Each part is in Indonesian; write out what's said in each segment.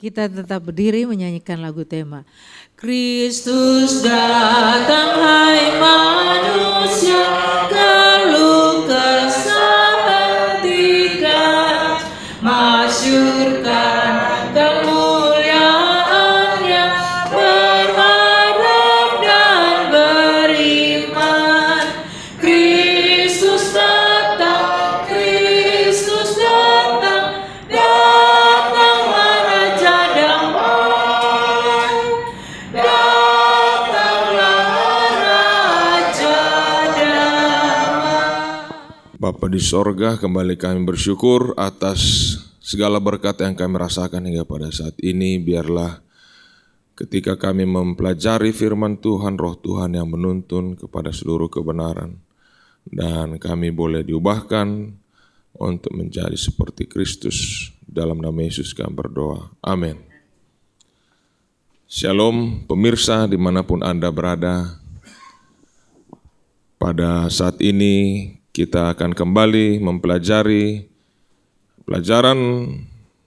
Kita tetap berdiri menyanyikan lagu tema. Kristus datang hai manusia, keluh kesah hentikan, masyurkan kemuliaan-Nya, berharap dan beriman. Kristus datang, Kristus datang, datanglah Raja Damai, datanglah Raja Damai. Bapa di sorga, kembali kami bersyukur atas segala berkat yang kami rasakan hingga pada saat ini. Biarlah ketika kami mempelajari firman Tuhan, Roh Tuhan yang menuntun kepada seluruh kebenaran, dan kami boleh diubahkan untuk menjadi seperti Kristus. Dalam nama Yesus kami berdoa. Amin. Shalom pemirsa dimanapun Anda berada. Pada saat ini kita akan kembali mempelajari pelajaran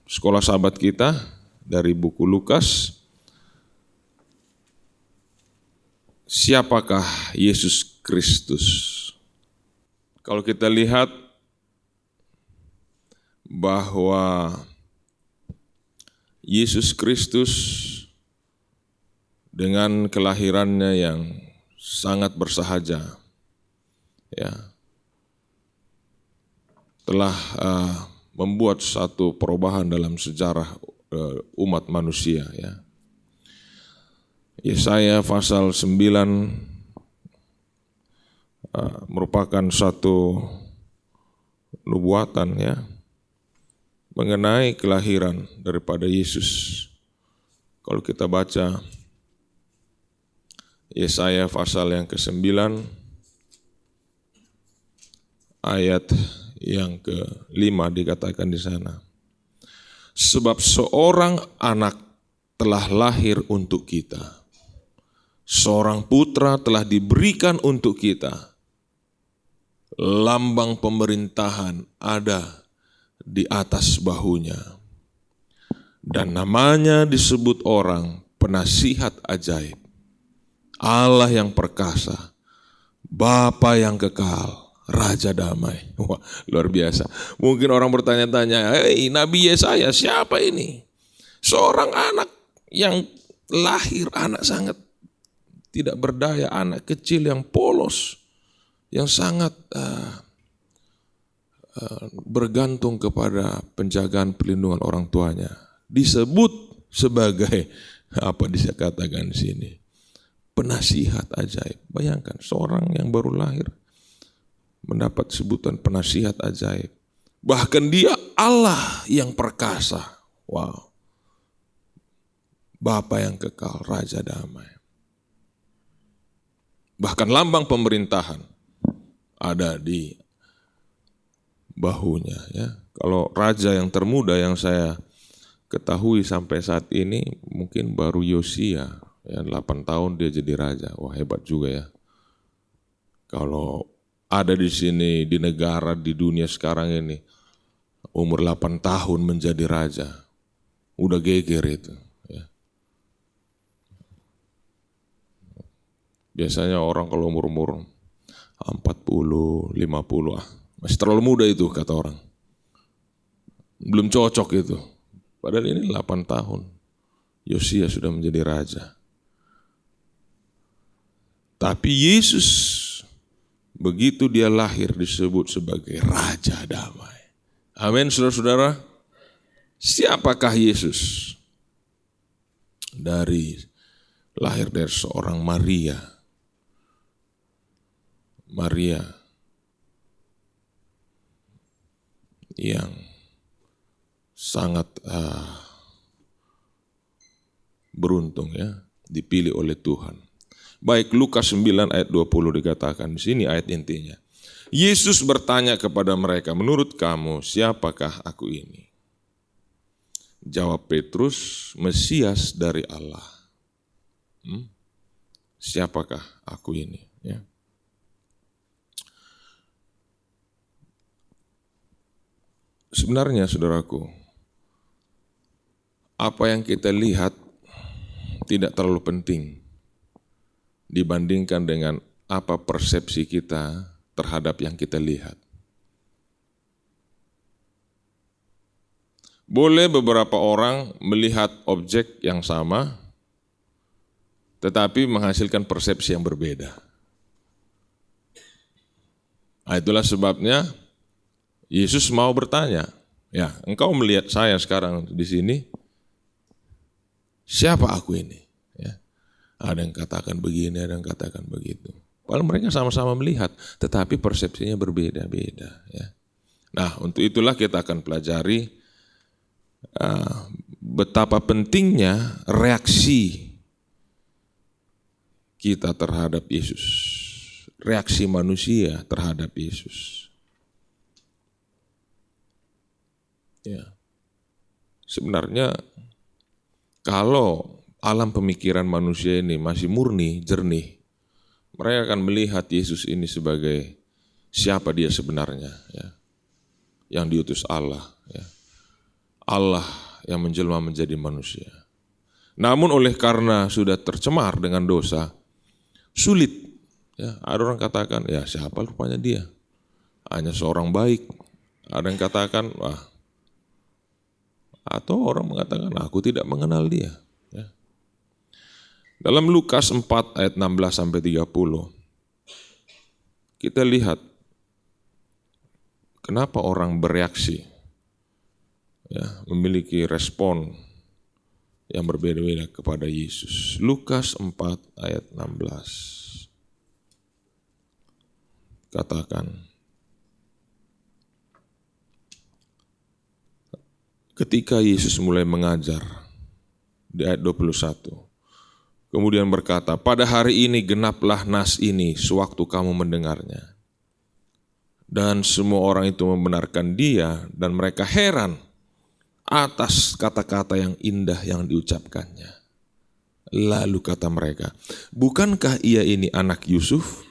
sekolah sahabat kita dari buku Lukas. Siapakah Yesus Kristus? Kalau kita lihat bahwa Yesus Kristus dengan kelahirannya yang sangat bersahaja, ya, telah membuat satu perubahan dalam sejarah umat manusia. Ya. Yesaya pasal 9 merupakan satu nubuatan, ya, mengenai kelahiran daripada Yesus. Kalau kita baca Yesaya pasal yang ke-9 ayat yang ke-5 dikatakan di sana. Sebab seorang anak telah lahir untuk kita, seorang putra telah diberikan untuk kita, lambang pemerintahan ada di atas bahunya, dan namanya disebut orang penasihat ajaib, Allah yang perkasa, Bapa yang kekal, Raja Damai. Wah, luar biasa. Mungkin orang bertanya-tanya, "Hei, Nabi Yesaya siapa ini?" Seorang anak yang lahir, anak sangat tidak berdaya, anak kecil yang polos, yang sangat bergantung kepada penjagaan perlindungan orang tuanya. Disebut sebagai, apa bisa katakan di sini? Penasihat ajaib. Bayangkan seorang yang baru lahir mendapat sebutan penasihat ajaib. Bahkan dia Allah yang perkasa. Wow. Bapa yang kekal, Raja Damai. Bahkan lambang pemerintahan ada di bahunya. Ya. Kalau raja yang termuda yang saya ketahui sampai saat ini mungkin baru Yosia. Ya, 8 tahun dia jadi raja. Wah, hebat juga ya. Kalau ada di sini, di negara, di dunia sekarang ini, umur 8 tahun menjadi raja, udah geger itu. Ya. Biasanya orang kalau umur-umur 40, 50, masih terlalu muda itu kata orang. Belum cocok itu. Padahal ini 8 tahun, Yosia sudah menjadi raja. Tapi Yesus, begitu dia lahir disebut sebagai Raja Damai. Amin, saudara-saudara. Siapakah Yesus? Lahir dari seorang Maria. Maria yang sangat beruntung, ya, dipilih oleh Tuhan. Baik, Lukas 9 ayat 20 dikatakan di sini ayat intinya. Yesus bertanya kepada mereka, "Menurut kamu siapakah aku ini?" Jawab Petrus, "Mesias dari Allah." Siapakah aku ini? Ya. Sebenarnya saudaraku, apa yang kita lihat tidak terlalu penting dibandingkan dengan apa persepsi kita terhadap yang kita lihat. Boleh beberapa orang melihat objek yang sama, tetapi menghasilkan persepsi yang berbeda. Nah, itulah sebabnya Yesus mau bertanya, ya, engkau melihat saya sekarang di sini, siapa aku ini? Ya. Ada yang katakan begini, ada yang katakan begitu. Padahal mereka sama-sama melihat, tetapi persepsinya berbeda-beda. Ya. Nah, untuk itulah kita akan pelajari betapa pentingnya reaksi kita terhadap Yesus, reaksi manusia terhadap Yesus. Ya. Sebenarnya kalau alam pemikiran manusia ini masih murni, jernih, mereka akan melihat Yesus ini sebagai siapa dia sebenarnya, ya, yang diutus Allah, ya. Allah yang menjelma menjadi manusia. Namun oleh karena sudah tercemar dengan dosa, sulit. Ya, ada orang katakan, ya siapa rupanya dia? Hanya seorang baik. Ada yang katakan, wah. Atau orang mengatakan, aku tidak mengenal dia. Ya. Dalam Lukas 4 ayat 16-30, kita lihat kenapa orang bereaksi, ya, memiliki respon yang berbeda-beda kepada Yesus. Lukas 4 ayat 16. Katakan, ketika Yesus mulai mengajar di ayat 21, kemudian berkata, pada hari ini genaplah nas ini sewaktu kamu mendengarnya. Dan semua orang itu membenarkan dia dan mereka heran atas kata-kata yang indah yang diucapkannya. Lalu kata mereka, bukankah ia ini anak Yusuf?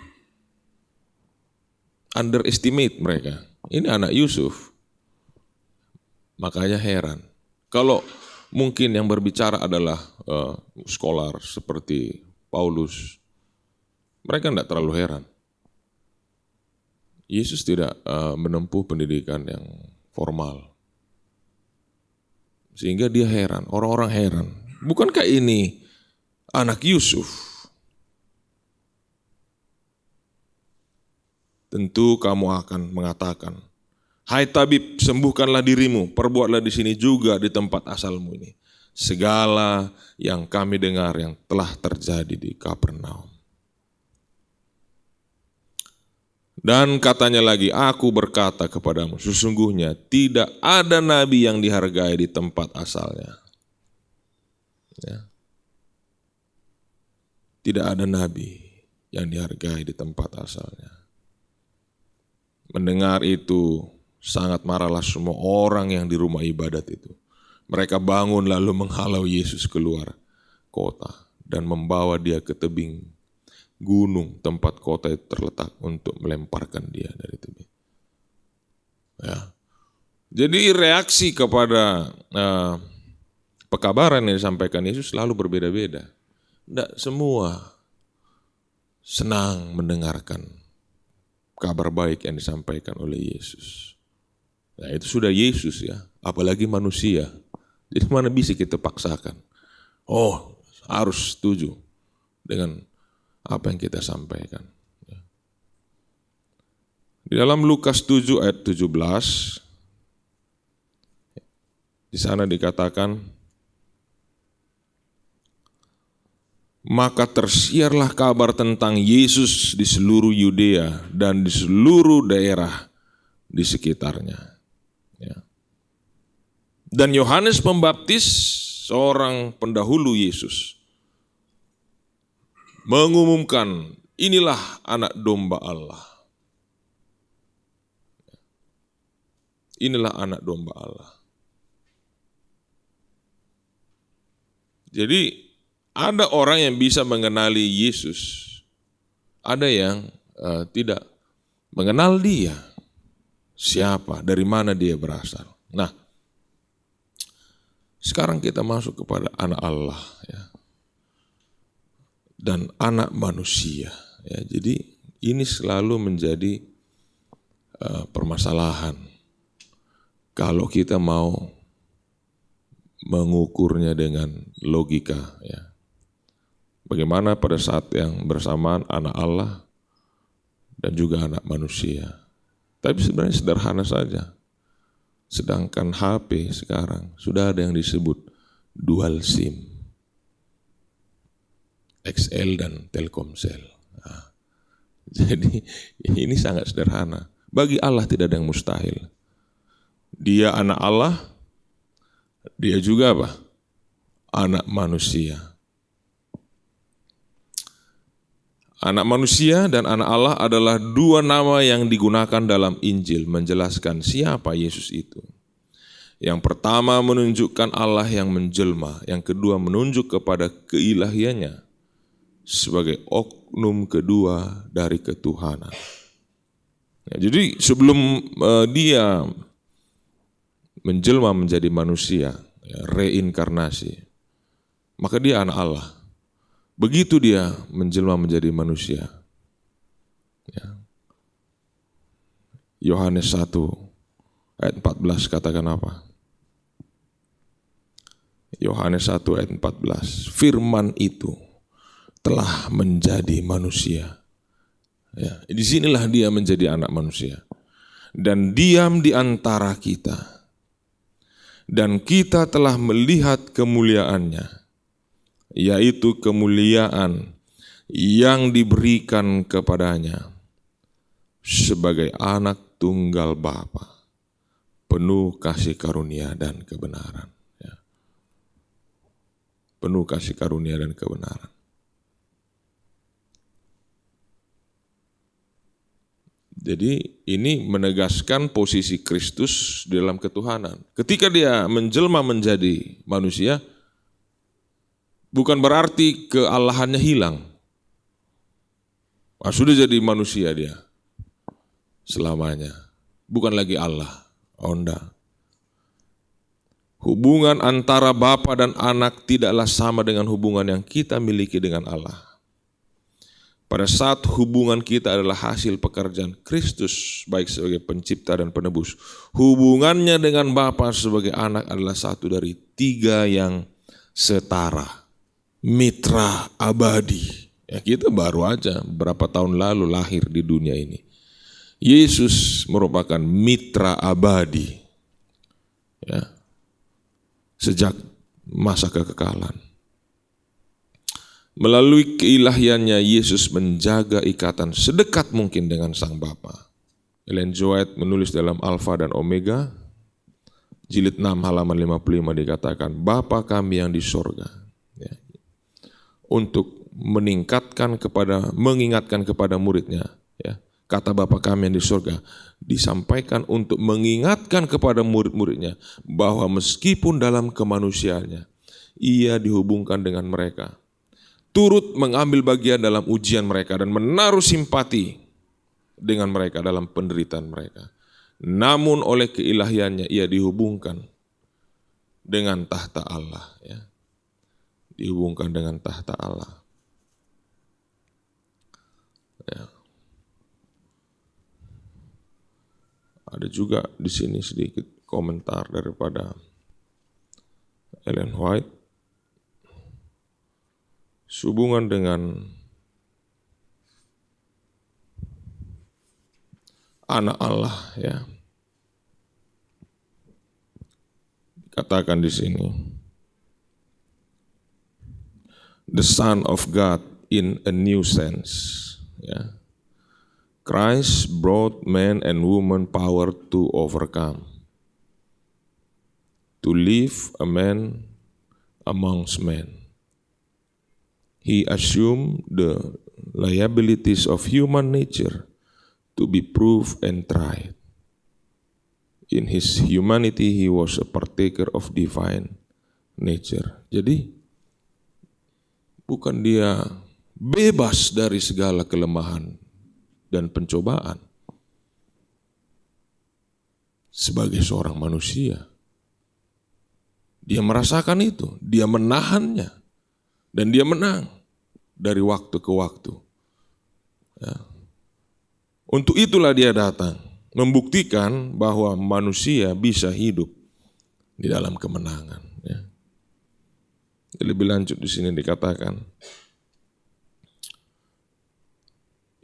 Underestimate mereka, ini anak Yusuf. Makanya heran. Kalau mungkin yang berbicara adalah scholar seperti Paulus, mereka tidak terlalu heran. Yesus tidak menempuh pendidikan yang formal. Sehingga dia heran, orang-orang heran. Bukankah ini anak Yusuf? Tentu kamu akan mengatakan, hai tabib, sembuhkanlah dirimu, perbuatlah di sini juga di tempat asalmu ini segala yang kami dengar yang telah terjadi di Kapernaum. Dan katanya lagi, aku berkata kepadamu, sesungguhnya tidak ada nabi yang dihargai di tempat asalnya. Ya. Tidak ada nabi yang dihargai di tempat asalnya. Mendengar itu, sangat marahlah semua orang yang di rumah ibadat itu. Mereka bangun lalu menghalau Yesus keluar kota dan membawa dia ke tebing gunung tempat kota itu terletak untuk melemparkan dia dari tebing. Ya. Jadi reaksi kepada pekabaran yang disampaikan Yesus selalu berbeda-beda. Tidak semua senang mendengarkan kabar baik yang disampaikan oleh Yesus. Nah, itu sudah Yesus ya, apalagi manusia. Jadi mana bisa kita paksakan? Oh, harus setuju dengan apa yang kita sampaikan. Di dalam Lukas 7 ayat 17, di sana dikatakan, maka tersiarlah kabar tentang Yesus di seluruh Yudea dan di seluruh daerah di sekitarnya. Ya. Dan Yohanes Pembaptis, seorang pendahulu Yesus, mengumumkan, inilah anak domba Allah. Inilah anak domba Allah. Jadi ada orang yang bisa mengenali Yesus, ada yang tidak mengenal dia. Siapa, dari mana dia berasal. Nah, Sekarang kita masuk kepada anak Allah, ya, dan anak manusia. Ya, jadi ini selalu menjadi permasalahan kalau kita mau mengukurnya dengan logika. Ya. Bagaimana pada saat yang bersamaan anak Allah dan juga anak manusia. Tapi sebenarnya sederhana saja. Sedangkan HP sekarang sudah ada yang disebut dual SIM. XL dan Telkomsel. Nah, jadi ini sangat sederhana. Bagi Allah tidak ada yang mustahil. Dia anak Allah, dia juga apa? Anak manusia. Anak manusia dan anak Allah adalah dua nama yang digunakan dalam Injil menjelaskan siapa Yesus itu. Yang pertama menunjukkan Allah yang menjelma, yang kedua menunjuk kepada keilahiannya sebagai oknum kedua dari ketuhanan. Ya, jadi sebelum dia menjelma menjadi manusia, ya, reinkarnasi, maka dia anak Allah. Begitu dia menjelma menjadi manusia. Ya. Yohanes 1 ayat 14 katakan apa? Yohanes 1 ayat 14. Firman itu telah menjadi manusia. Ya, di sinilah dia menjadi anak manusia. Dan diam di antara kita. Dan kita telah melihat kemuliaannya, yaitu kemuliaan yang diberikan kepadanya sebagai anak tunggal Bapa, penuh kasih karunia dan kebenaran. Ya. Penuh kasih karunia dan kebenaran. Jadi ini menegaskan posisi Kristus dalam ketuhanan. Ketika dia menjelma menjadi manusia, bukan berarti keallahannya hilang. Sudah jadi manusia dia selamanya. Bukan lagi Allah. Enggak. Hubungan antara Bapa dan Anak tidaklah sama dengan hubungan yang kita miliki dengan Allah. Pada saat hubungan kita adalah hasil pekerjaan Kristus, baik sebagai pencipta dan penebus, hubungannya dengan Bapa sebagai anak adalah satu dari tiga yang setara. Mitra abadi. Ya, kita baru aja berapa tahun lalu lahir di dunia ini. Yesus merupakan mitra abadi. Ya, sejak masa kekekalan. Melalui keilahiannya, Yesus menjaga ikatan sedekat mungkin dengan Sang Bapa. Ellen G. White menulis dalam Alfa dan Omega, jilid 6 halaman 55 dikatakan, Bapa kami yang di sorga, ya, untuk mengingatkan kepada muridnya, ya, kata Bapa kami yang di sorga, disampaikan untuk mengingatkan kepada murid-muridnya bahwa meskipun dalam kemanusiaannya, ia dihubungkan dengan mereka, turut mengambil bagian dalam ujian mereka dan menaruh simpati dengan mereka dalam penderitaan mereka. Namun oleh keilahiannya ia dihubungkan dengan tahta Allah. Ya. Dihubungkan dengan tahta Allah. Ya. Ada juga di sini sedikit komentar daripada Ellen White. Sehubungan dengan anak Allah, ya. Katakan di sini, the Son of God in a new sense, ya. Christ brought man and woman power to overcome, to live a man amongst men. He assumed the liabilities of human nature to be proved and tried. In his humanity, he was a partaker of divine nature. Jadi, bukan dia bebas dari segala kelemahan dan pencobaan sebagai seorang manusia. Dia merasakan itu, dia menahannya, dan dia menang dari waktu ke waktu. Ya. Untuk itulah dia datang, membuktikan bahwa manusia bisa hidup di dalam kemenangan. Ya. Lebih lanjut di sini dikatakan,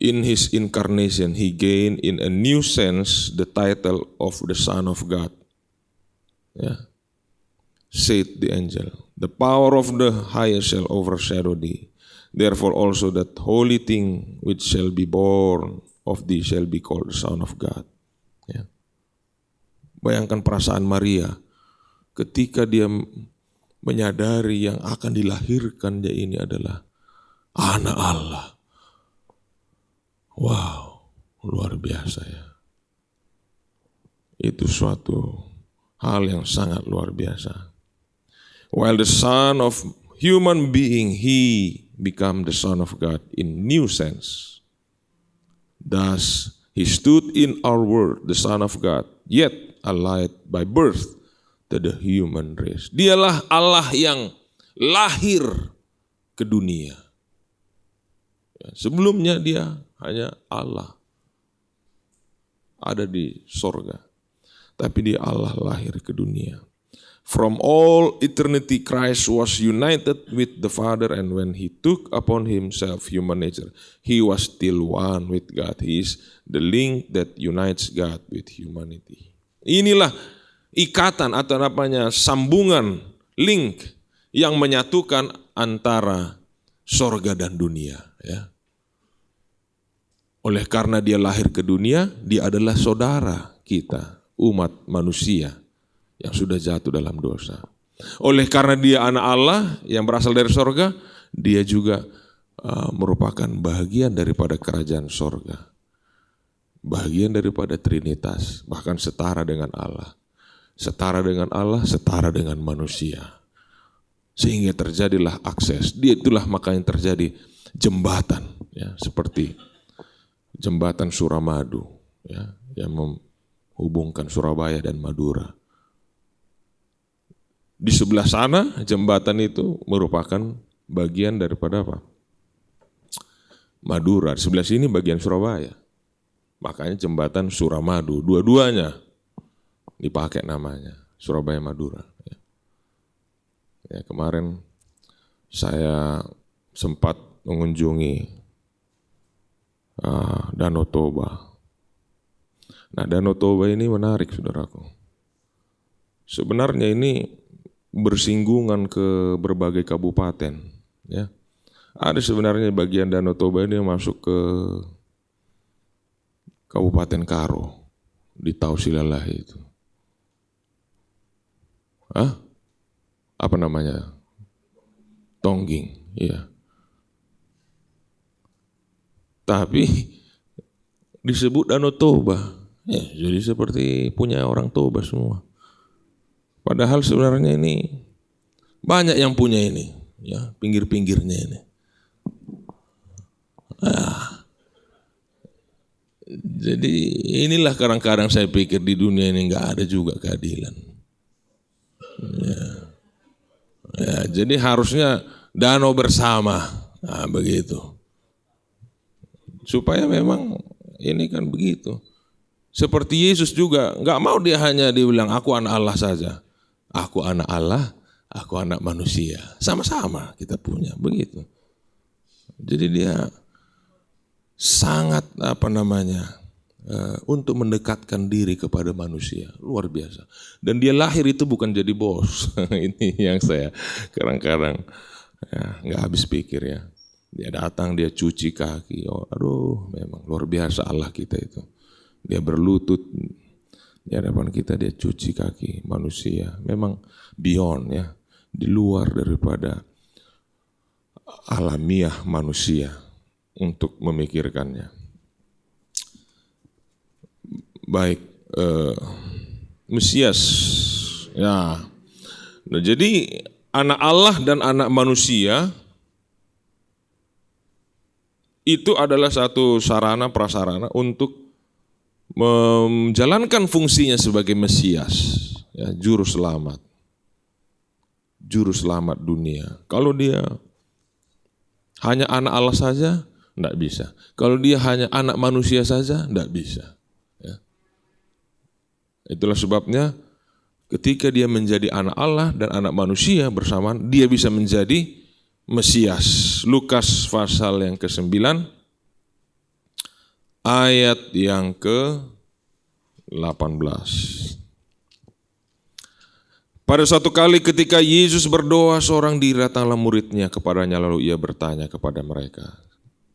in his incarnation, he gained in a new sense the title of the Son of God. Yeah. Said the angel, the power of the highest shall overshadow thee. Therefore also that holy thing which shall be born of thee shall be called the Son of God. Yeah. Bayangkan perasaan Maria ketika dia menyadari yang akan dilahirkan dia ini adalah anak Allah. Wow, luar biasa ya. Itu suatu hal yang sangat luar biasa. While the son of human being, he become the son of God in new sense. Thus, he stood in our world, the Son of God, yet allied by birth to the human race. Dialah Allah yang lahir ke dunia. Sebelumnya dia hanya Allah, ada di sorga. Tapi dia Allah lahir ke dunia. From all eternity Christ was united with the Father, and when he took upon himself human nature, he was still one with God. He is the link that unites God with humanity. Inilah ikatan atau namanya sambungan, link yang menyatukan antara sorga dan dunia. Ya. Oleh karena dia lahir ke dunia, dia adalah saudara kita, umat manusia yang sudah jatuh dalam dosa. Oleh karena dia anak Allah yang berasal dari sorga, dia juga merupakan bagian daripada kerajaan sorga. Bagian daripada Trinitas, bahkan setara dengan Allah. Setara dengan Allah, setara dengan manusia. Sehingga terjadilah akses. Dia itulah makanya terjadi jembatan, ya, seperti jembatan Suramadu, ya, yang menghubungkan Surabaya dan Madura. Di sebelah sana jembatan itu merupakan bagian daripada apa? Madura. Di sebelah sini bagian Surabaya. Makanya jembatan Suramadu. Dua-duanya dipakai namanya Surabaya Madura. Ya, kemarin saya sempat mengunjungi Danau Toba. Nah, Danau Toba ini menarik, saudaraku. Sebenarnya ini bersinggungan ke berbagai kabupaten. Ya. Ada sebenarnya bagian Danau Toba ini yang masuk ke Kabupaten Karo di Tausilalah itu. Apa namanya? Tongging, iya. Tapi disebut Danau Toba, ya, jadi seperti punya orang Toba semua. Padahal sebenarnya ini banyak yang punya ini, ya, pinggir-pinggirnya ini. Jadi inilah kadang-kadang saya pikir di dunia ini nggak ada juga keadilan. Ya, jadi harusnya danau bersama, nah, begitu. Supaya memang ini kan begitu. Seperti Yesus juga, nggak mau dia hanya dibilang aku anak Allah saja. Aku anak Allah, aku anak manusia. Sama-sama kita punya, begitu. Jadi dia sangat untuk mendekatkan diri kepada manusia, luar biasa. Dan dia lahir itu bukan jadi bos. Ini yang saya kadang-kadang nggak habis pikir ya. Dia datang, dia cuci kaki. Oh, aduh, memang luar biasa Allah kita itu. Dia berlutut di hadapan kita, dia cuci kaki manusia. Memang beyond ya, di luar daripada alamiah manusia untuk memikirkannya. Baik, Mesias. Ya. Nah, jadi anak Allah dan anak manusia itu adalah satu sarana prasarana untuk menjalankan fungsinya sebagai Mesias, ya, juru selamat. juru selamat dunia. Kalau dia hanya anak Allah saja, tidak bisa. Kalau dia hanya anak manusia saja, tidak bisa. Ya. Itulah sebabnya ketika dia menjadi anak Allah dan anak manusia bersamaan, dia bisa menjadi Mesias. Lukas pasal yang ke-9, ayat yang ke-18. Pada suatu kali ketika Yesus berdoa, seorang diri datanglah muridnya kepadanya, lalu ia bertanya kepada mereka,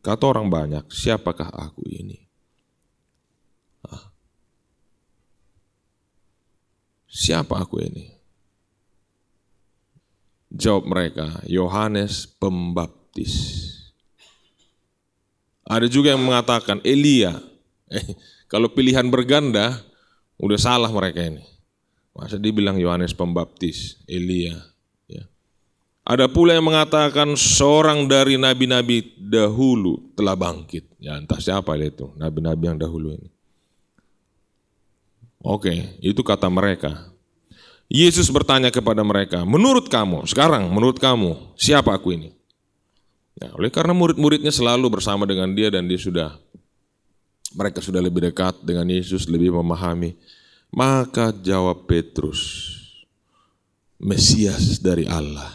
kata orang banyak, siapakah aku ini? Siapa aku ini? Jawab mereka, Yohanes Pembaptis. Ada juga yang mengatakan Elia. Kalau pilihan berganda, udah salah mereka ini. Masa dibilang Yohanes Pembaptis, Elia. Ya. Ada pula yang mengatakan seorang dari nabi-nabi dahulu telah bangkit. Ya entah siapa itu, nabi-nabi yang dahulu ini. Oke, itu kata mereka. Yesus bertanya kepada mereka, menurut kamu, siapa aku ini? Nah, oleh karena murid-muridnya selalu bersama dengan dia dan mereka sudah lebih dekat dengan Yesus, lebih memahami. Maka jawab Petrus, Mesias dari Allah.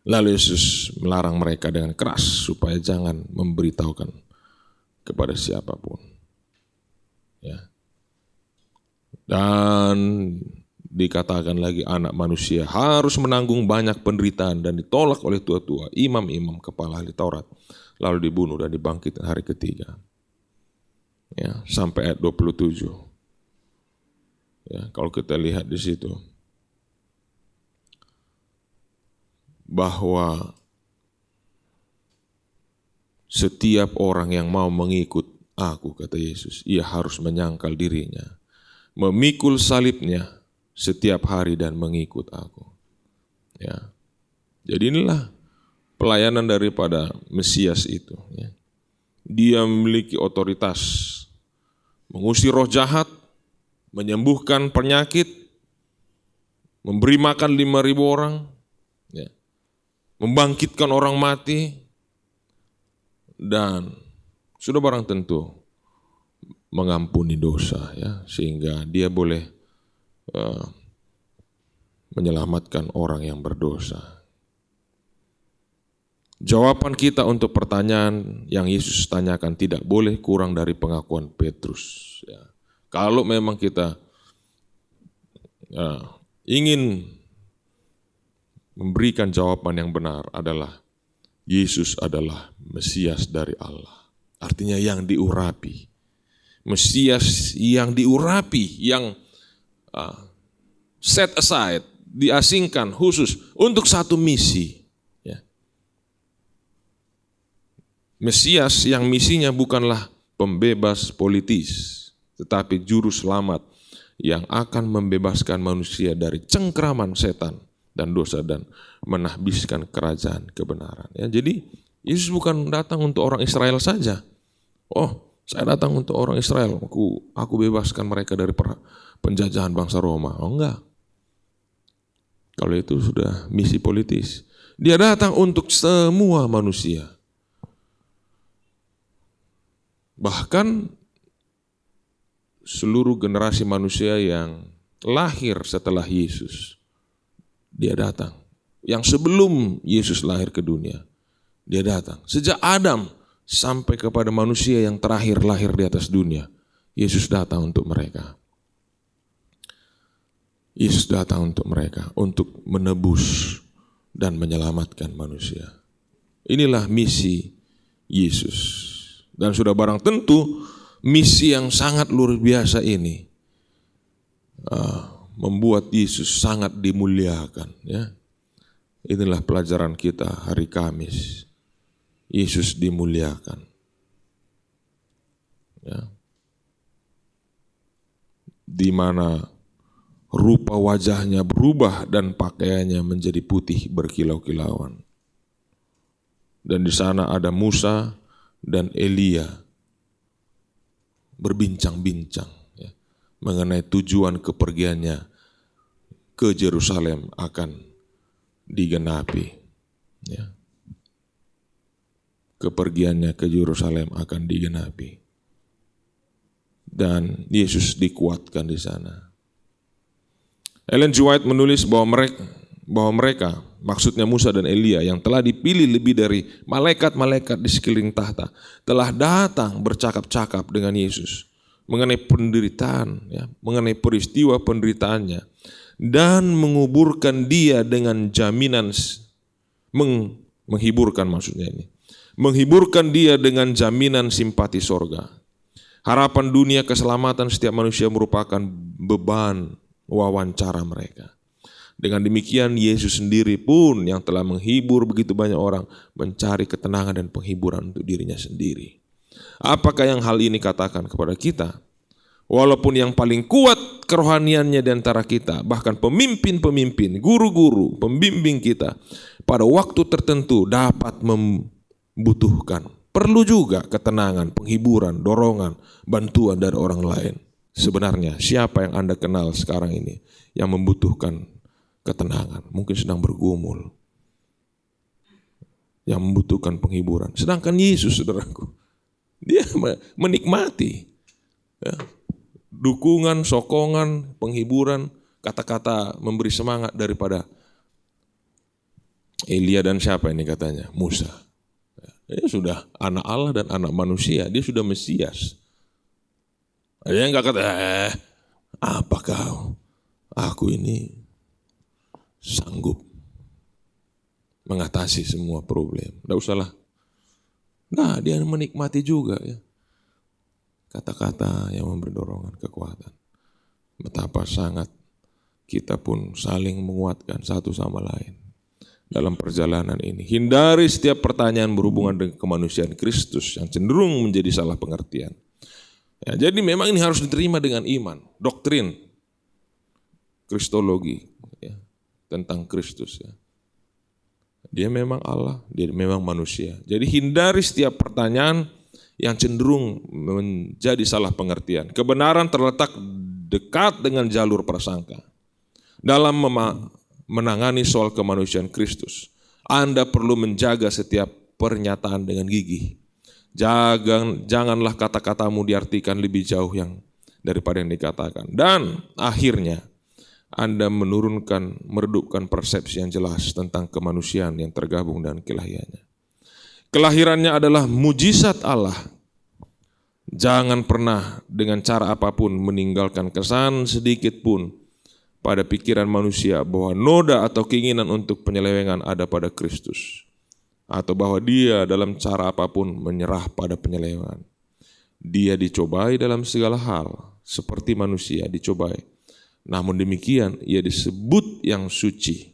Lalu Yesus melarang mereka dengan keras supaya jangan memberitahukan kepada siapapun. Ya. Dan dikatakan lagi anak manusia harus menanggung banyak penderitaan dan ditolak oleh tua-tua, imam-imam, kepala ahli Taurat, lalu dibunuh dan dibangkit hari ketiga. Ya, sampai ayat 27. Ya, kalau kita lihat di situ bahwa setiap orang yang mau mengikut aku, kata Yesus, ia harus menyangkal dirinya, memikul salibnya setiap hari dan mengikut aku. Ya. Jadi inilah pelayanan daripada Mesias itu. Ya. Dia memiliki otoritas mengusir roh jahat, menyembuhkan penyakit, memberi makan 5.000 orang, ya. Membangkitkan orang mati, dan sudah barang tentu mengampuni dosa, ya, sehingga dia boleh menyelamatkan orang yang berdosa. Jawaban kita untuk pertanyaan yang Yesus tanyakan tidak boleh kurang dari pengakuan Petrus. Ya. Kalau memang kita ingin memberikan jawaban yang benar adalah Yesus adalah Mesias dari Allah. Artinya yang diurapi. Mesias yang diurapi, yang set aside, diasingkan khusus untuk satu misi. Ya. Mesias yang misinya bukanlah pembebas politis, tetapi juru selamat yang akan membebaskan manusia dari cengkraman setan dan dosa dan menahbiskan kerajaan kebenaran. Ya, jadi Yesus bukan datang untuk orang Israel saja. Oh, saya datang untuk orang Israel, aku bebaskan mereka dari penjajahan bangsa Roma. Oh enggak. Kalau itu sudah misi politis. Dia datang untuk semua manusia. Bahkan seluruh generasi manusia yang lahir setelah Yesus, dia datang. Yang sebelum Yesus lahir ke dunia, dia datang. Sejak Adam sampai kepada manusia yang terakhir lahir di atas dunia, Yesus datang untuk mereka. Yesus datang untuk mereka, untuk menebus dan menyelamatkan manusia. Inilah misi Yesus. Dan sudah barang tentu misi yang sangat luar biasa ini membuat Yesus sangat dimuliakan. Ya. Inilah pelajaran kita hari Kamis. Yesus dimuliakan. Ya. Di mana rupa wajahnya berubah dan pakaiannya menjadi putih berkilau-kilauan. Dan di sana ada Musa dan Elia berbincang-bincang, ya, mengenai tujuan kepergiannya ke Yerusalem akan digenapi. Ya. Kepergiannya ke Yerusalem akan digenapi. Dan Yesus dikuatkan di sana. Ellen G. White menulis bahwa mereka, maksudnya Musa dan Elia yang telah dipilih lebih dari malaikat-malaikat di sekeliling tahta, telah datang bercakap-cakap dengan Yesus mengenai penderitaan, ya, mengenai peristiwa penderitaannya, dan menguburkan dia dengan jaminan, menghiburkan maksudnya ini, menghiburkan dia dengan jaminan simpati sorga. Harapan dunia keselamatan setiap manusia merupakan beban wawancara mereka. Dengan demikian Yesus sendiri pun yang telah menghibur begitu banyak orang mencari ketenangan dan penghiburan untuk dirinya sendiri. Apakah yang hal ini katakan kepada kita? Walaupun yang paling kuat kerohaniannya di antara kita, bahkan pemimpin-pemimpin, guru-guru, pembimbing kita, pada waktu tertentu dapat membutuhkan, perlu juga ketenangan, penghiburan, dorongan, bantuan dari orang lain. Sebenarnya siapa yang Anda kenal sekarang ini yang membutuhkan ketenangan, mungkin sedang bergumul, yang membutuhkan penghiburan. Sedangkan Yesus, saudaraku, dia menikmati, ya, dukungan, sokongan, penghiburan, kata-kata memberi semangat daripada Elia dan siapa ini katanya? Musa. Dia sudah anak Allah dan anak manusia, dia sudah Mesias. Dia enggak kata, apa kau? Aku ini sanggup mengatasi semua problem. Tidak usahlah. Nah, dia menikmati juga, ya, kata-kata yang memberi dorongan, kekuatan. Betapa sangat kita pun saling menguatkan satu sama lain dalam perjalanan ini. Hindari setiap pertanyaan berhubungan dengan kemanusiaan Kristus yang cenderung menjadi salah pengertian. Ya, jadi memang ini harus diterima dengan iman, doktrin, kristologi, ya, tentang Kristus. Ya. Dia memang Allah, dia memang manusia. Jadi hindari setiap pertanyaan yang cenderung menjadi salah pengertian. Kebenaran terletak dekat dengan jalur prasangka. Dalam menangani soal kemanusiaan Kristus, Anda perlu menjaga setiap pernyataan dengan gigih. Janganlah kata-katamu diartikan lebih jauh daripada yang dikatakan. Dan akhirnya Anda meredupkan persepsi yang jelas tentang kemanusiaan yang tergabung dengan kelahirannya. Kelahirannya adalah mujizat Allah. Jangan pernah dengan cara apapun meninggalkan kesan sedikit pun pada pikiran manusia bahwa noda atau keinginan untuk penyelewengan ada pada Kristus, atau bahwa dia dalam cara apapun menyerah pada penyelewengan. Dia dicobai dalam segala hal seperti manusia dicobai. Namun demikian ia disebut yang suci.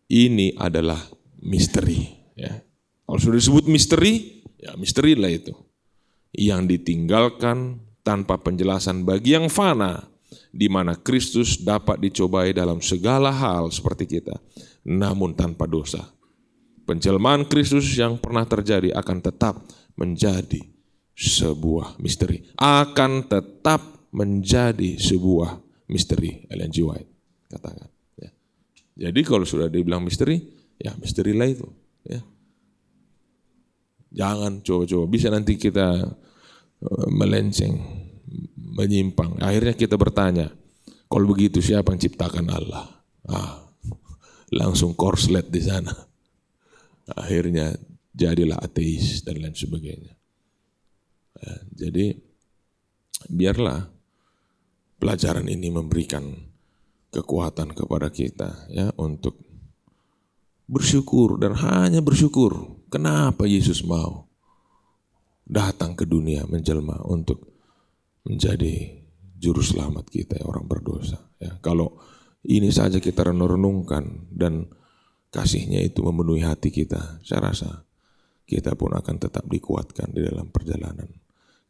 Ini adalah misteri. Ya. Kalau sudah disebut misteri, ya misteri lah itu. Yang ditinggalkan tanpa penjelasan bagi yang fana, di mana Kristus dapat dicobai dalam segala hal seperti kita, namun tanpa dosa. Penjelmaan Kristus yang pernah terjadi akan tetap menjadi sebuah misteri. Akan tetap menjadi sebuah misteri. Ellen G. White katakan. Ya. Jadi kalau sudah dibilang misteri, ya misterilah itu. Ya. Jangan coba-coba, bisa nanti kita melenceng, menyimpang. Akhirnya kita bertanya, kalau begitu siapa yang ciptakan Allah? Langsung korslet di sana. Akhirnya jadilah ateis dan lain sebagainya. Ya, jadi biarlah pelajaran ini memberikan kekuatan kepada kita, ya, untuk bersyukur dan hanya bersyukur. Kenapa Yesus mau datang ke dunia menjelma untuk menjadi juru selamat kita, ya, orang berdosa. Ya, kalau ini saja kita renung-renungkan dan kasih-Nya itu memenuhi hati kita, saya rasa kita pun akan tetap dikuatkan di dalam perjalanan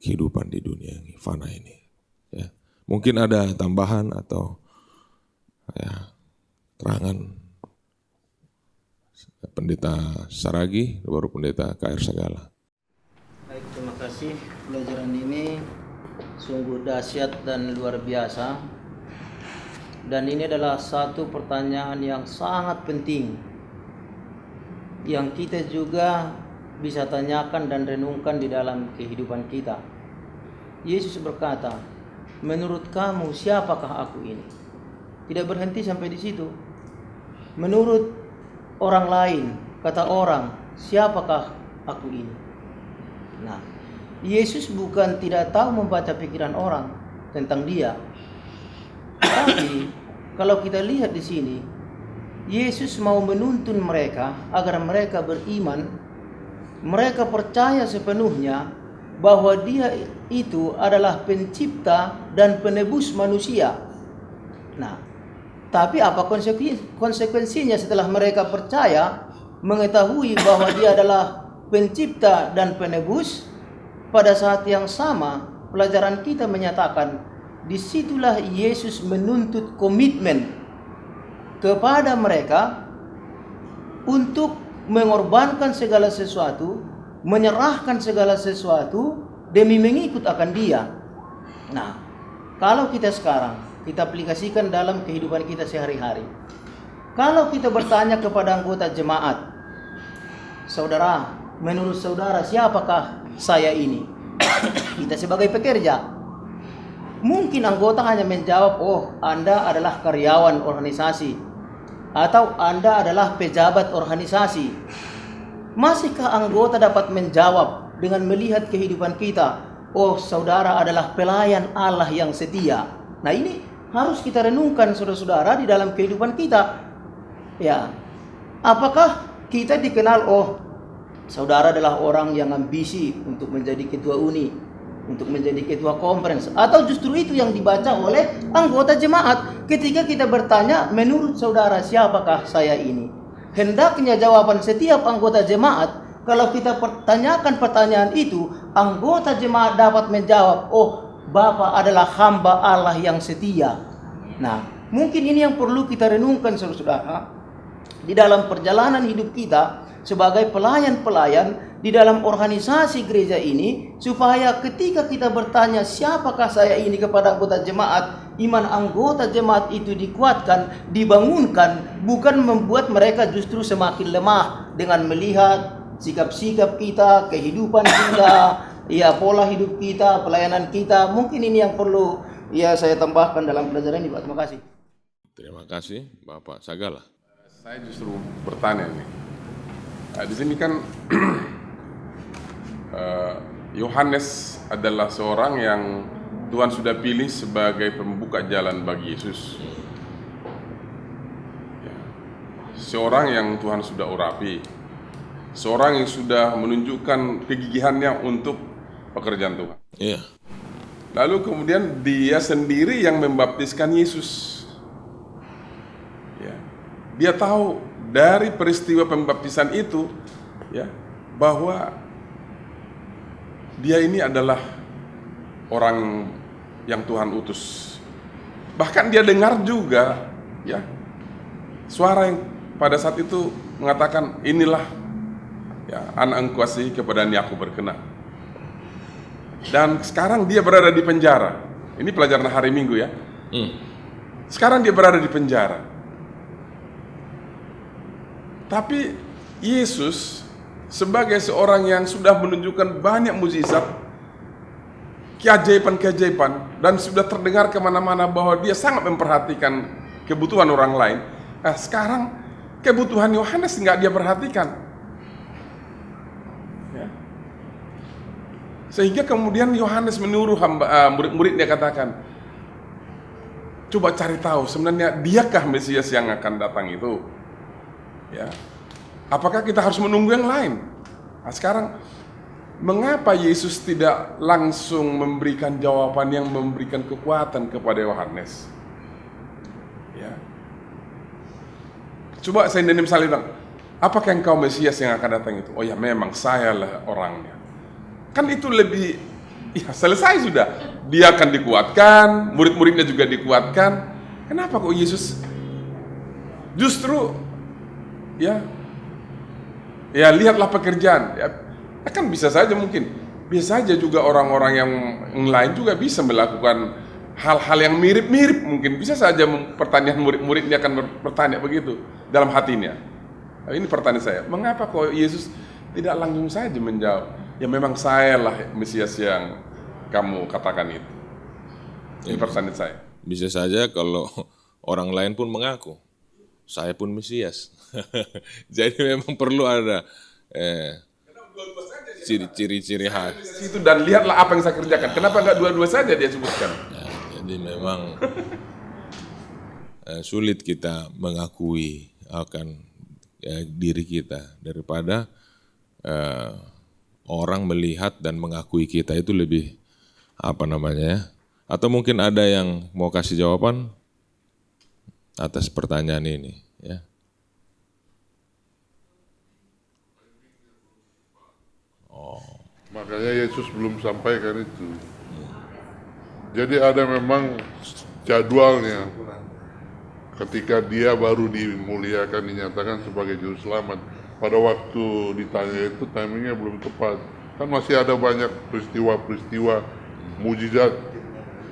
kehidupan di dunia ini, fana ini. Ya. Mungkin ada tambahan atau ya, terangan Pendeta Saragi, baru Pendeta KR Sagala. Baik, terima kasih. Pelajaran ini sungguh dahsyat dan luar biasa. Dan ini adalah satu pertanyaan yang sangat penting yang kita juga bisa tanyakan dan renungkan di dalam kehidupan kita. Yesus berkata, "Menurut kamu siapakah aku ini?" Tidak berhenti sampai di situ. Menurut orang lain, kata orang, siapakah aku ini? Nah, Yesus bukan tidak tahu membaca pikiran orang tentang dia. Tapi kalau kita lihat di sini, Yesus mau menuntun mereka agar mereka beriman, mereka percaya sepenuhnya bahwa dia itu adalah pencipta dan penebus manusia. Nah, tapi apa konsekuensinya setelah mereka percaya, mengetahui bahwa dia adalah pencipta dan penebus? Pada saat yang sama, pelajaran kita menyatakan, disitulah Yesus menuntut komitmen kepada mereka untuk mengorbankan segala sesuatu, menyerahkan segala sesuatu demi mengikut akan dia. Nah, kalau kita sekarang, kita aplikasikan dalam kehidupan kita sehari-hari. Kalau kita bertanya kepada anggota jemaat, "Saudara, menurut saudara siapakah saya ini?" Kita sebagai pekerja, mungkin anggota hanya menjawab, "Oh, Anda adalah karyawan organisasi," atau "Anda adalah pejabat organisasi." Masihkah anggota dapat menjawab dengan melihat kehidupan kita, "Oh, saudara adalah pelayan Allah yang setia"? Nah, ini harus kita renungkan, saudara-saudara, di dalam kehidupan kita. Ya, apakah kita dikenal, "Oh, saudara adalah orang yang ambisi untuk menjadi ketua uni, untuk menjadi ketua conference," atau justru itu yang dibaca oleh anggota jemaat ketika kita bertanya, "Menurut saudara siapakah saya ini?" Hendaknya jawaban setiap anggota jemaat, kalau kita pertanyakan pertanyaan itu, anggota jemaat dapat menjawab, "Oh, Bapa adalah hamba Allah yang setia." Nah, mungkin ini yang perlu kita renungkan, saudara-saudara, di dalam perjalanan hidup kita sebagai pelayan-pelayan di dalam organisasi gereja ini, supaya ketika kita bertanya siapakah saya ini kepada anggota jemaat, iman anggota jemaat itu dikuatkan, dibangunkan, bukan membuat mereka justru semakin lemah dengan melihat sikap-sikap kita, kehidupan kita, ya, pola hidup kita, pelayanan kita. Mungkin ini yang perlu saya tambahkan dalam pelajaran ini, Pak. Terima kasih. Terima kasih, Bapak Sagala. Saya justru bertanya nih. Di sini kan Yohanes adalah seorang yang Tuhan sudah pilih sebagai pembuka jalan bagi Yesus. Ya. Seorang yang Tuhan sudah urapi, seorang yang sudah menunjukkan kegigihannya untuk pekerjaan Tuhan. Iya. Lalu kemudian dia sendiri yang membaptiskan Yesus. Ya. Dia tahu dari peristiwa pembaptisan itu, ya, bahwa dia ini adalah orang yang Tuhan utus. Bahkan dia dengar juga, ya, suara yang pada saat itu mengatakan, "Inilah, ya, anak Engkau kasihi, kepadanya aku berkenan." Dan sekarang dia berada di penjara. Ini pelajaran hari Minggu, ya. Sekarang dia berada di penjara. Tapi Yesus sebagai seorang yang sudah menunjukkan banyak mukjizat, keajaiban-keajaiban, dan sudah terdengar kemana-mana bahwa dia sangat memperhatikan kebutuhan orang lain. Nah, sekarang kebutuhan Yohanes nggak dia perhatikan. Ya. Sehingga kemudian Yohanes menyuruh murid-muridnya, katakan, "Coba cari tahu sebenarnya diakah Mesias yang akan datang itu? Ya. Apakah kita harus menunggu yang lain?" Nah, sekarang mengapa Yesus tidak langsung memberikan jawaban yang memberikan kekuatan kepada Yohanes? Ya. Coba saya misalnya bilang, "Apakah engkau Mesias yang akan datang itu?" "Oh ya, memang saya lah orangnya." Kan itu lebih, ya, selesai sudah. Dia akan dikuatkan, murid-muridnya juga dikuatkan. Kenapa kok Yesus justru, ya, lihatlah pekerjaan. Ya, kan bisa saja mungkin. Bisa saja juga orang-orang yang lain juga bisa melakukan hal-hal yang mirip-mirip mungkin bisa saja pertanyaan murid-muridnya akan bertanya begitu dalam hatinya. Nah, ini pertanyaan saya, mengapa kok Yesus tidak langsung saja menjawab, ya memang saya lah Mesias yang kamu katakan itu. Ini pertanyaan saya. Bisa saja kalau orang lain pun mengaku, saya pun Mesias. Jadi memang perlu ada ciri-ciri khas. Itu dan lihatlah apa yang saya kerjakan. Kenapa nggak dua-dua saja dia sebutkan? Ya, jadi memang sulit kita mengakui akan diri kita daripada orang melihat dan mengakui kita itu lebih atau mungkin ada yang mau kasih jawaban atas pertanyaan ini, ya. Makanya Yesus belum sampaikan itu. Jadi ada memang jadwalnya. Ketika dia baru dimuliakan, dinyatakan sebagai juru selamat. Pada waktu ditanya itu timingnya belum tepat. Kan masih ada banyak peristiwa-peristiwa mujizat.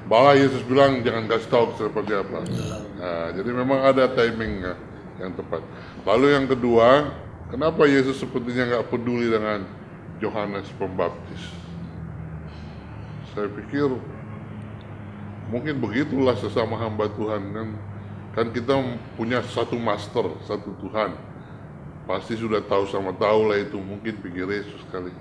Malah Yesus bilang jangan kasih tahu seperti apa. Nah, jadi memang ada timingnya yang tepat. Lalu yang kedua, kenapa Yesus sepertinya nggak peduli dengan Yohanes Pembaptis? Saya pikir mungkin begitulah sesama hamba Tuhan kan kita punya satu master, satu Tuhan. Pasti sudah tahu sama tahu lah itu, mungkin pikir Yesus kali.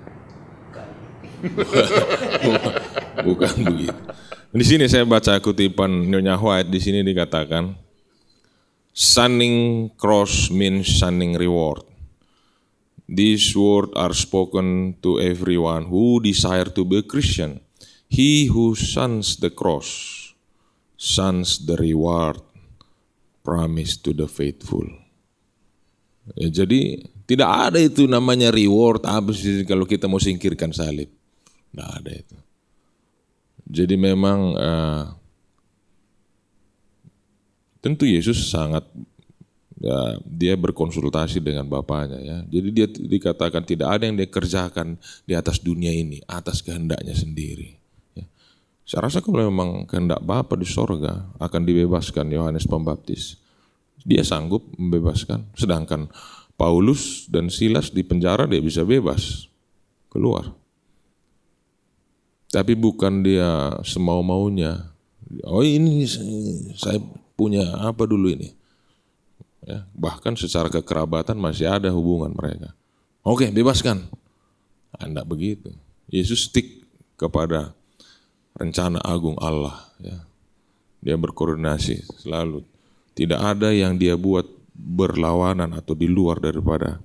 Bukan begitu. Di sini saya baca kutipan Nyonya White, di sini dikatakan shunning cross means shunning reward. These words are spoken to everyone who desire to be a Christian. He who shuns the cross shuns the reward promised to the faithful. Ya, jadi tidak ada itu namanya reward habis kalau kita mau singkirkan salib. Tidak ada itu. Jadi memang tentu Yesus sangat dia berkonsultasi dengan Bapaknya, ya. Jadi dia dikatakan tidak ada yang dia kerjakan di atas dunia ini atas kehendaknya sendiri. Ya. Saya rasa kalau memang kehendak Bapa di sorga akan dibebaskan Yohanes Pembaptis, dia sanggup membebaskan. Sedangkan Paulus dan Silas di penjara dia bisa bebas keluar. Tapi bukan dia semau-maunya. Oh ini saya punya apa dulu ini. Ya, bahkan secara kekerabatan masih ada hubungan mereka. Oke, bebaskan. Anda begitu. Yesus stick kepada rencana agung Allah. Ya. Dia berkoordinasi selalu. Tidak ada yang dia buat berlawanan atau di luar daripada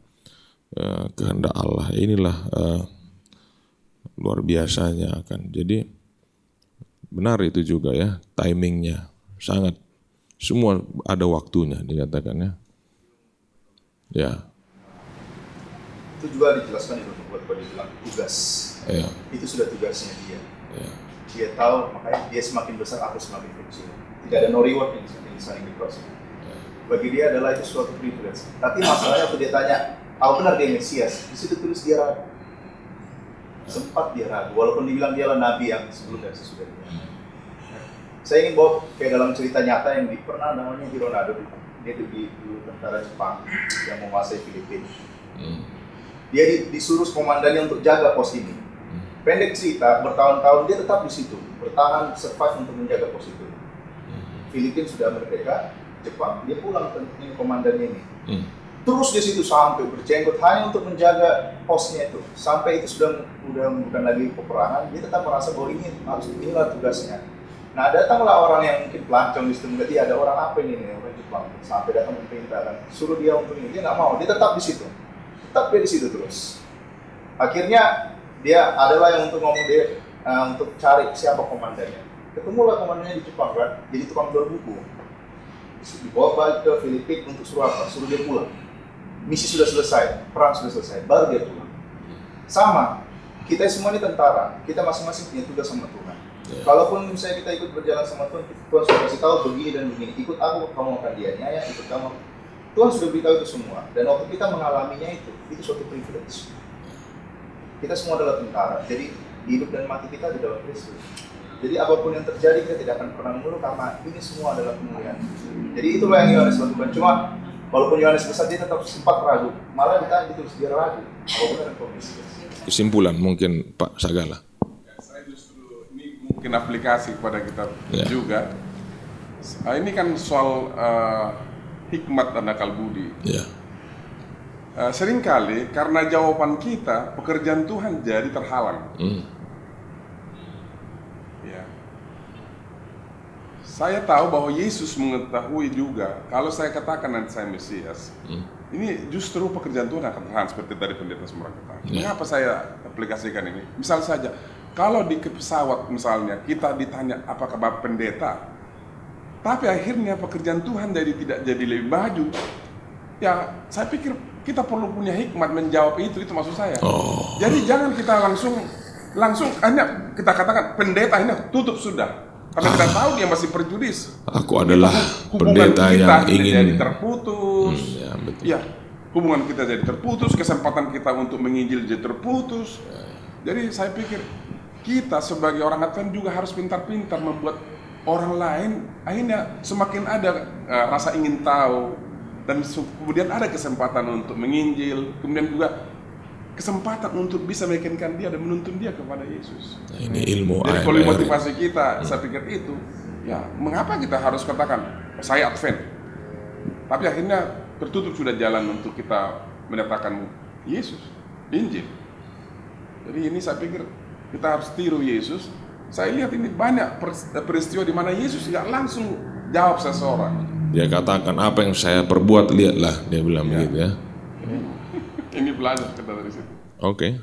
kehendak Allah. Inilah luar biasanya akan. Jadi benar itu juga, ya, timingnya sangat. Semua ada waktunya dikatakannya. Ya. Itu juga dijelaskan di buat dibilang tugas. Ya. Itu sudah tugasnya dia. Ya. Dia tahu, makanya dia semakin besar, aku semakin kecil. Tidak ada no reward yang saling diproses. Bagi dia adalah itu suatu privilege. Tapi masalahnya waktu dia tanya, benar dia Mesias? Di situ tulis dia ragu. Sempat dia ragu, walaupun dibilang dia adalah nabi yang sebelum dan sesudahnya. Saya ingin bawa kayak dalam cerita nyata yang pernah namanya Hironado. Dia itu di tentara Jepang yang menguasai Filipina. Dia disuruh komandannya untuk jaga pos ini. Pendek cerita, bertahun-tahun dia tetap di situ, bertahan, survive untuk menjaga pos itu. Filipina sudah merdeka, Jepang, dia pulang ke komandannya ini. Terus di situ sampai berjenggot hanya untuk menjaga posnya itu. Sampai itu sudah bukan lagi peperangan, dia tetap merasa bahwa inilah tugasnya. Nah, datanglah orang yang mungkin pelancong di situ, berarti ada orang apa ini nih, orang Jepang. Sampai datang memerintahkan, suruh dia untuk ini, dia nggak mau, dia tetap di situ. Tetap dia di situ terus. Akhirnya dia adalah yang untuk ngomong dia untuk cari siapa komandannya. Ketemulah komandannya di Jepang kan, jadi tukang jual buku. Dibawa balik ke Filipina untuk suruh apa? Suruh dia pulang. Misi sudah selesai, perang sudah selesai, baru dia pulang. Sama, kita semua ini tentara, kita masing-masing punya tugas sama Tuhan. Kalaupun misalnya kita ikut berjalan sama Tuhan, Tuhan sudah kasih tahu begini dan begini. Ikut aku, kamu akan dianiaya, ikut kamu. Tuhan sudah beritahu itu semua. Dan waktu kita mengalaminya itu suatu privilege. Kita semua adalah tentara, jadi hidup dan mati kita di dalam Kristus. Jadi apapun yang terjadi kita tidak akan pernah mengeluh karena ini semua adalah kemuliaan. Jadi itulah yang Yohanes lakukan. Cuma walaupun Yohanes besar dia tetap sempat ragu. Malah ditanya ditulis dia ragu. Apa benar engkau Mesias? Kesimpulan mungkin Pak Sagala. Saya justru ini mungkin aplikasi kepada kita Ya. juga. Ini kan soal hikmat dan akal budi. Ya. Seringkali karena jawaban kita pekerjaan Tuhan jadi terhalang. Ya. Saya tahu bahwa Yesus mengetahui juga kalau saya katakan nanti saya Mesias, ini justru pekerjaan Tuhan akan terhalang seperti tadi pendeta semua katakan. Mengapa saya aplikasikan ini? Misal saja, kalau di pesawat misalnya kita ditanya apakah Bapak pendeta, tapi akhirnya pekerjaan Tuhan tidak jadi lebih maju, ya saya pikir kita perlu punya hikmat menjawab itu maksud saya. Jadi jangan kita langsung hanya kita katakan pendeta ini tutup sudah, karena kita tahu dia masih perjudis. Aku adalah Hubungan pendeta kita yang jadi ingin terputus. ya, betul. Ya, hubungan kita jadi terputus, kesempatan kita untuk menginjil jadi terputus. Jadi saya pikir kita sebagai orang Advent juga harus pintar-pintar membuat orang lain akhirnya semakin ada rasa ingin tahu, dan kemudian ada kesempatan untuk menginjil, kemudian juga kesempatan untuk bisa meyakinkan dia dan menuntun dia kepada Yesus. Nah, ini ilmu Jadi kalau AMR. motivasi kita, saya pikir itu, ya mengapa kita harus katakan saya Advent, tapi akhirnya tertutup sudah jalan untuk kita menyatakan Yesus, Injil. Jadi ini saya pikir kita harus tiru Yesus. Saya lihat ini banyak peristiwa di mana Yesus nggak langsung jawab seseorang. Dia katakan apa yang saya perbuat lihatlah, dia bilang begitu ya. Ini belajar kita dari situ. Oke.